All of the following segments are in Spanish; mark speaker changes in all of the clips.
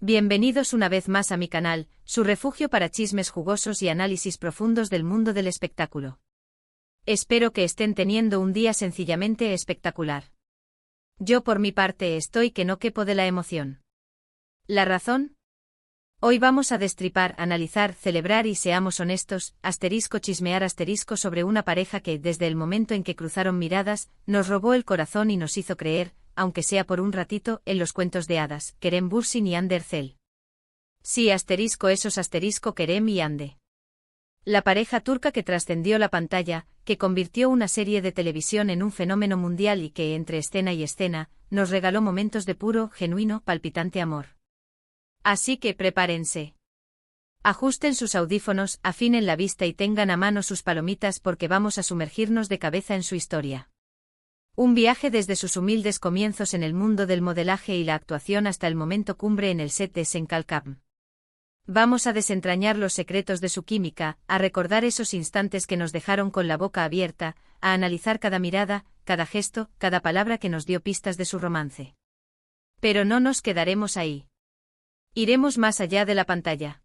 Speaker 1: Bienvenidos una vez más a mi canal, su refugio para chismes jugosos y análisis profundos del mundo del espectáculo. Espero que estén teniendo un día sencillamente espectacular. Yo por mi parte estoy que no quepo de la emoción. ¿La razón? Hoy vamos a destripar, analizar, celebrar y seamos honestos, chismear sobre una pareja que, desde el momento en que cruzaron miradas, nos robó el corazón y nos hizo creer, aunque sea por un ratito, en los cuentos de hadas, Kerem Bürsin y Hande Erçel. Sí, esos Kerem y Hande. La pareja turca que trascendió la pantalla, que convirtió una serie de televisión en un fenómeno mundial y que, entre escena y escena, nos regaló momentos de puro, genuino, palpitante amor. Así que prepárense. Ajusten sus audífonos, afinen la vista y tengan a mano sus palomitas porque vamos a sumergirnos de cabeza en su historia. Un viaje desde sus humildes comienzos en el mundo del modelaje y la actuación hasta el momento cumbre en el set de Senkalkam. Vamos a desentrañar los secretos de su química, a recordar esos instantes que nos dejaron con la boca abierta, a analizar cada mirada, cada gesto, cada palabra que nos dio pistas de su romance. Pero no nos quedaremos ahí. Iremos más allá de la pantalla.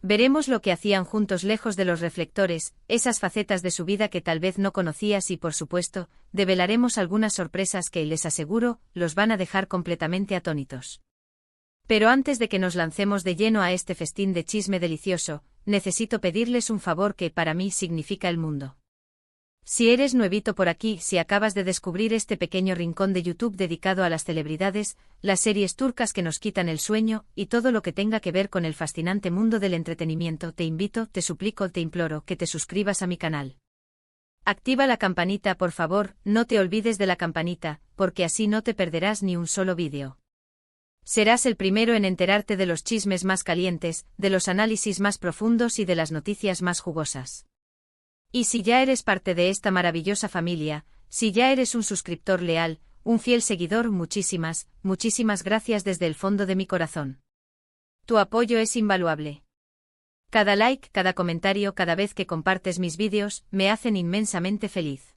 Speaker 1: Veremos lo que hacían juntos lejos de los reflectores, esas facetas de su vida que tal vez no conocías y, por supuesto, develaremos algunas sorpresas que, les aseguro, los van a dejar completamente atónitos. Pero antes de que nos lancemos de lleno a este festín de chisme delicioso, necesito pedirles un favor que para mí significa el mundo. Si eres nuevito por aquí, si acabas de descubrir este pequeño rincón de YouTube dedicado a las celebridades, las series turcas que nos quitan el sueño, y todo lo que tenga que ver con el fascinante mundo del entretenimiento, te invito, te suplico, te imploro que te suscribas a mi canal. Activa la campanita, por favor, no te olvides de la campanita, porque así no te perderás ni un solo vídeo. Serás el primero en enterarte de los chismes más calientes, de los análisis más profundos y de las noticias más jugosas. Y si ya eres parte de esta maravillosa familia, si ya eres un suscriptor leal, un fiel seguidor, muchísimas gracias desde el fondo de mi corazón. Tu apoyo es invaluable. Cada like, cada comentario, cada vez que compartes mis vídeos, me hacen inmensamente feliz.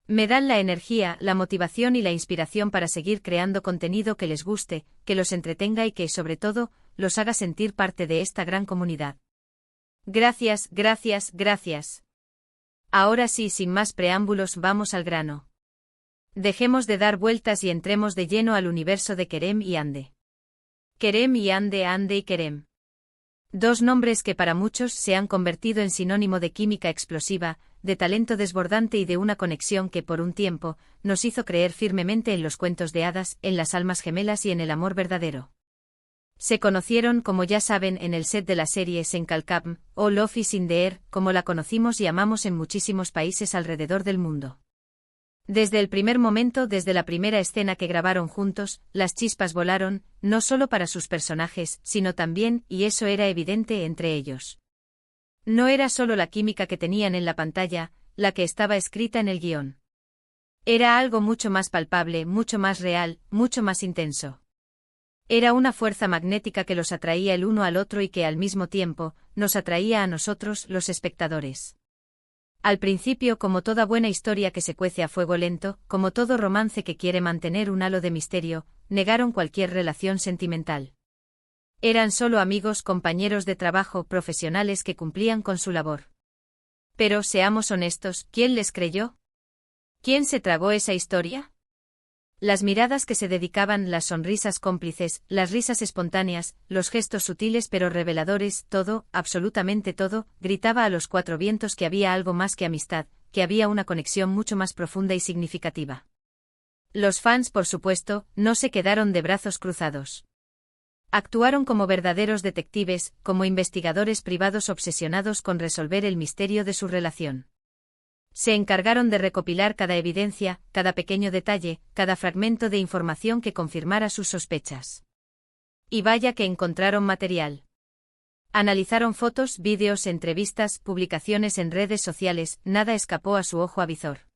Speaker 1: Me dan la energía, la motivación y la inspiración para seguir creando contenido que les guste, que los entretenga y que, sobre todo, los haga sentir parte de esta gran comunidad. Gracias. Ahora sí, sin más preámbulos, vamos al grano. Dejemos de dar vueltas y entremos de lleno al universo de Kerem y Hande. Kerem y Hande, Hande y Kerem. Dos nombres que para muchos se han convertido en sinónimo de química explosiva, de talento desbordante y de una conexión que por un tiempo nos hizo creer firmemente en los cuentos de hadas, en las almas gemelas y en el amor verdadero. Se conocieron, como ya saben, en el set de la serie Senkalkam, o Love is in the Air, como la conocimos y amamos en muchísimos países alrededor del mundo. Desde el primer momento, desde la primera escena que grabaron juntos, las chispas volaron, no solo para sus personajes, sino también, y eso era evidente, entre ellos. No era solo la química que tenían en la pantalla, la que estaba escrita en el guión. Era algo mucho más palpable, mucho más real, mucho más intenso. Era una fuerza magnética que los atraía el uno al otro y que al mismo tiempo, nos atraía a nosotros, los espectadores. Al principio, como toda buena historia que se cuece a fuego lento, como todo romance que quiere mantener un halo de misterio, negaron cualquier relación sentimental. Eran solo amigos, compañeros de trabajo, profesionales que cumplían con su labor. Pero, seamos honestos, ¿quién les creyó? ¿Quién se tragó esa historia? Las miradas que se dedicaban, las sonrisas cómplices, las risas espontáneas, los gestos sutiles pero reveladores, todo, absolutamente todo, gritaba a los cuatro vientos que había algo más que amistad, que había una conexión mucho más profunda y significativa. Los fans, por supuesto, no se quedaron de brazos cruzados. Actuaron como verdaderos detectives, como investigadores privados obsesionados con resolver el misterio de su relación. Se encargaron de recopilar cada evidencia, cada pequeño detalle, cada fragmento de información que confirmara sus sospechas. Y vaya que encontraron material. Analizaron fotos, vídeos, entrevistas, publicaciones en redes sociales, nada escapó a su ojo avizor.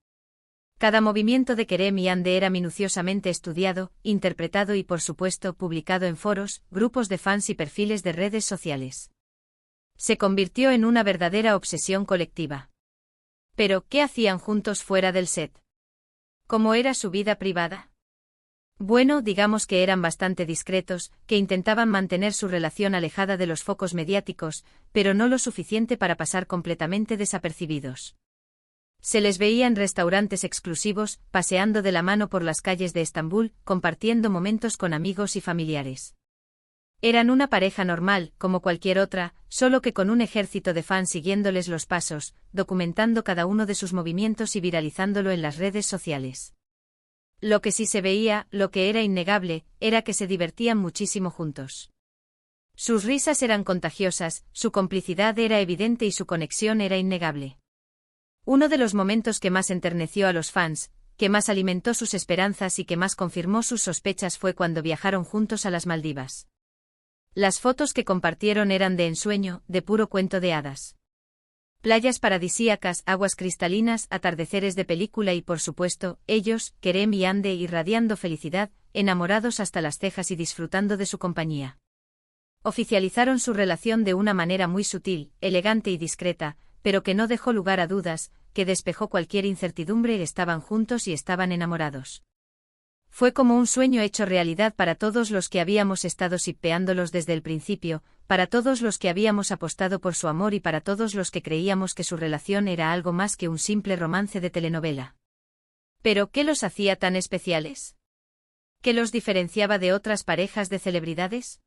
Speaker 1: Cada movimiento de Kerem y Hande era minuciosamente estudiado, interpretado y, por supuesto, publicado en foros, grupos de fans y perfiles de redes sociales. Se convirtió en una verdadera obsesión colectiva. Pero, ¿qué hacían juntos fuera del set? ¿Cómo era su vida privada? Bueno, digamos que eran bastante discretos, que intentaban mantener su relación alejada de los focos mediáticos, pero no lo suficiente para pasar completamente desapercibidos. Se les veía en restaurantes exclusivos, paseando de la mano por las calles de Estambul, compartiendo momentos con amigos y familiares. Eran una pareja normal, como cualquier otra, solo que con un ejército de fans siguiéndoles los pasos, documentando cada uno de sus movimientos y viralizándolo en las redes sociales. Lo que sí se veía, lo que era innegable, era que se divertían muchísimo juntos. Sus risas eran contagiosas, su complicidad era evidente y su conexión era innegable. Uno de los momentos que más enterneció a los fans, que más alimentó sus esperanzas y que más confirmó sus sospechas fue cuando viajaron juntos a las Maldivas. Las fotos que compartieron eran de ensueño, de puro cuento de hadas. Playas paradisíacas, aguas cristalinas, atardeceres de película y por supuesto, ellos, Kerem y Hande irradiando felicidad, enamorados hasta las cejas y disfrutando de su compañía. Oficializaron su relación de una manera muy sutil, elegante y discreta, pero que no dejó lugar a dudas, que despejó cualquier incertidumbre. Estaban juntos y estaban enamorados. Fue como un sueño hecho realidad para todos los que habíamos estado shippeándolos desde el principio, para todos los que habíamos apostado por su amor y para todos los que creíamos que su relación era algo más que un simple romance de telenovela. ¿Pero qué los hacía tan especiales? ¿Qué los diferenciaba de otras parejas de celebridades?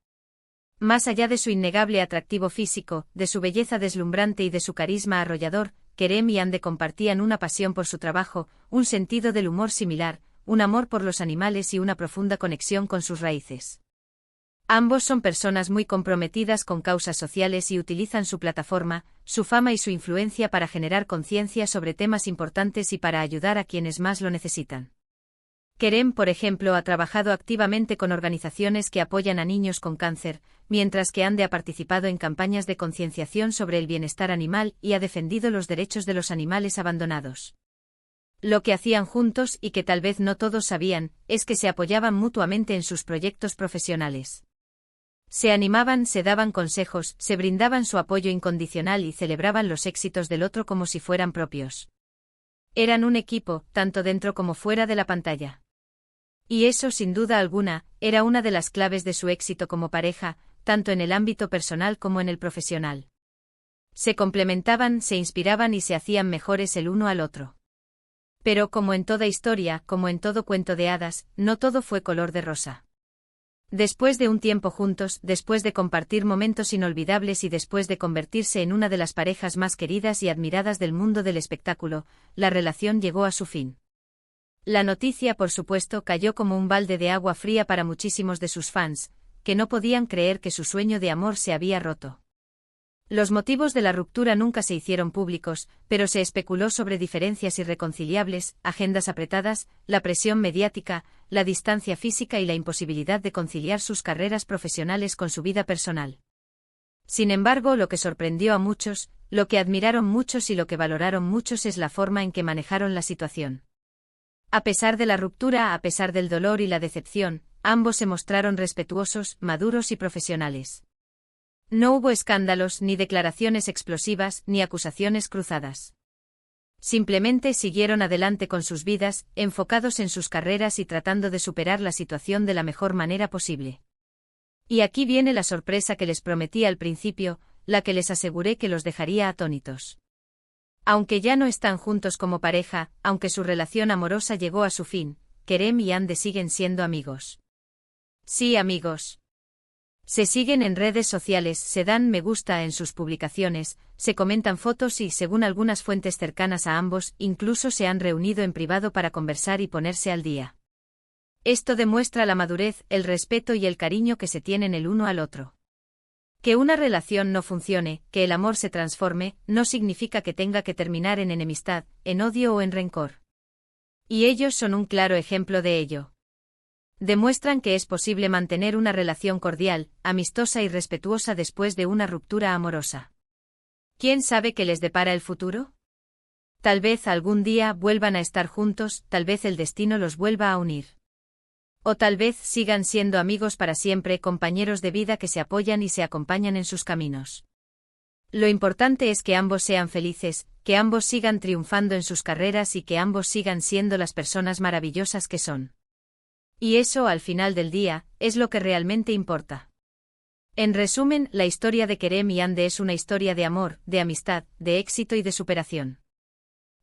Speaker 1: Más allá de su innegable atractivo físico, de su belleza deslumbrante y de su carisma arrollador, Kerem y Hande compartían una pasión por su trabajo, un sentido del humor similar, un amor por los animales y una profunda conexión con sus raíces. Ambos son personas muy comprometidas con causas sociales y utilizan su plataforma, su fama y su influencia para generar conciencia sobre temas importantes y para ayudar a quienes más lo necesitan. Kerem, por ejemplo, ha trabajado activamente con organizaciones que apoyan a niños con cáncer, mientras que Hande ha participado en campañas de concienciación sobre el bienestar animal y ha defendido los derechos de los animales abandonados. Lo que hacían juntos y que tal vez no todos sabían, es que se apoyaban mutuamente en sus proyectos profesionales. Se animaban, se daban consejos, se brindaban su apoyo incondicional y celebraban los éxitos del otro como si fueran propios. Eran un equipo, tanto dentro como fuera de la pantalla. Y eso, sin duda alguna, era una de las claves de su éxito como pareja, tanto en el ámbito personal como en el profesional. Se complementaban, se inspiraban y se hacían mejores el uno al otro. Pero como en toda historia, como en todo cuento de hadas, no todo fue color de rosa. Después de un tiempo juntos, después de compartir momentos inolvidables y después de convertirse en una de las parejas más queridas y admiradas del mundo del espectáculo, la relación llegó a su fin. La noticia, por supuesto, cayó como un balde de agua fría para muchísimos de sus fans, que no podían creer que su sueño de amor se había roto. Los motivos de la ruptura nunca se hicieron públicos, pero se especuló sobre diferencias irreconciliables, agendas apretadas, la presión mediática, la distancia física y la imposibilidad de conciliar sus carreras profesionales con su vida personal. Sin embargo, lo que sorprendió a muchos, lo que admiraron muchos y lo que valoraron muchos es la forma en que manejaron la situación. A pesar de la ruptura, a pesar del dolor y la decepción, ambos se mostraron respetuosos, maduros y profesionales. No hubo escándalos, ni declaraciones explosivas, ni acusaciones cruzadas. Simplemente siguieron adelante con sus vidas, enfocados en sus carreras y tratando de superar la situación de la mejor manera posible. Y aquí viene la sorpresa que les prometí al principio, la que les aseguré que los dejaría atónitos. Aunque ya no están juntos como pareja, aunque su relación amorosa llegó a su fin, Kerem y Hande siguen siendo amigos. Sí, amigos. Se siguen en redes sociales, se dan me gusta en sus publicaciones, se comentan fotos y, según algunas fuentes cercanas a ambos, incluso se han reunido en privado para conversar y ponerse al día. Esto demuestra la madurez, el respeto y el cariño que se tienen el uno al otro. Que una relación no funcione, que el amor se transforme, no significa que tenga que terminar en enemistad, en odio o en rencor. Y ellos son un claro ejemplo de ello. Demuestran que es posible mantener una relación cordial, amistosa y respetuosa después de una ruptura amorosa. ¿Quién sabe qué les depara el futuro? Tal vez algún día vuelvan a estar juntos, tal vez el destino los vuelva a unir. O tal vez sigan siendo amigos para siempre, compañeros de vida que se apoyan y se acompañan en sus caminos. Lo importante es que ambos sean felices, que ambos sigan triunfando en sus carreras y que ambos sigan siendo las personas maravillosas que son. Y eso, al final del día, es lo que realmente importa. En resumen, la historia de Kerem y Ande es una historia de amor, de amistad, de éxito y de superación.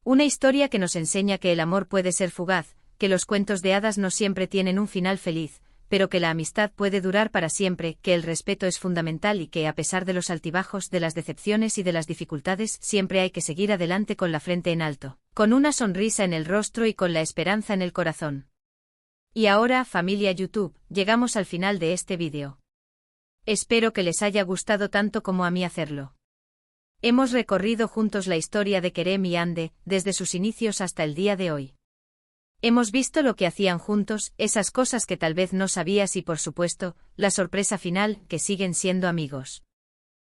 Speaker 1: Una historia que nos enseña que el amor puede ser fugaz, que los cuentos de hadas no siempre tienen un final feliz, pero que la amistad puede durar para siempre, que el respeto es fundamental y que a pesar de los altibajos, de las decepciones y de las dificultades, siempre hay que seguir adelante con la frente en alto, con una sonrisa en el rostro y con la esperanza en el corazón. Y ahora, familia YouTube, llegamos al final de este vídeo. Espero que les haya gustado tanto como a mí hacerlo. Hemos recorrido juntos la historia de Kerem y Ande, desde sus inicios hasta el día de hoy. Hemos visto lo que hacían juntos, esas cosas que tal vez no sabías y por supuesto, la sorpresa final, que siguen siendo amigos.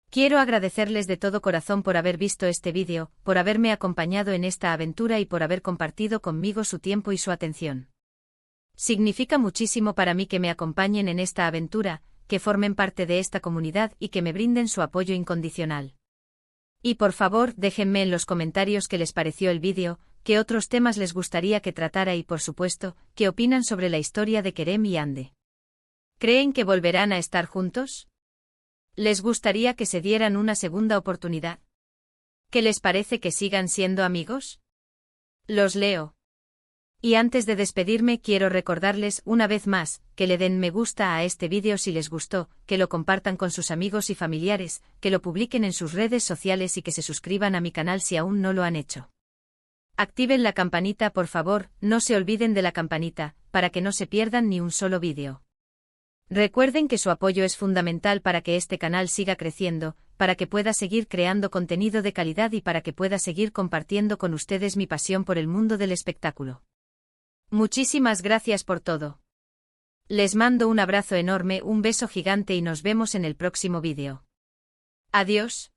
Speaker 1: Quiero agradecerles de todo corazón por haber visto este vídeo, por haberme acompañado en esta aventura y por haber compartido conmigo su tiempo y su atención. Significa muchísimo para mí que me acompañen en esta aventura, que formen parte de esta comunidad y que me brinden su apoyo incondicional. Y por favor, déjenme en los comentarios qué les pareció el vídeo, qué otros temas les gustaría que tratara y por supuesto, qué opinan sobre la historia de Kerem y Ande. ¿Creen que volverán a estar juntos? ¿Les gustaría que se dieran una segunda oportunidad? ¿Qué les parece que sigan siendo amigos? Los leo. Y antes de despedirme quiero recordarles una vez más, que le den me gusta a este vídeo si les gustó, que lo compartan con sus amigos y familiares, que lo publiquen en sus redes sociales y que se suscriban a mi canal si aún no lo han hecho. Activen la campanita por favor, no se olviden de la campanita, para que no se pierdan ni un solo vídeo. Recuerden que su apoyo es fundamental para que este canal siga creciendo, para que pueda seguir creando contenido de calidad y para que pueda seguir compartiendo con ustedes mi pasión por el mundo del espectáculo. Muchísimas gracias por todo. Les mando un abrazo enorme, un beso gigante y nos vemos en el próximo vídeo. Adiós.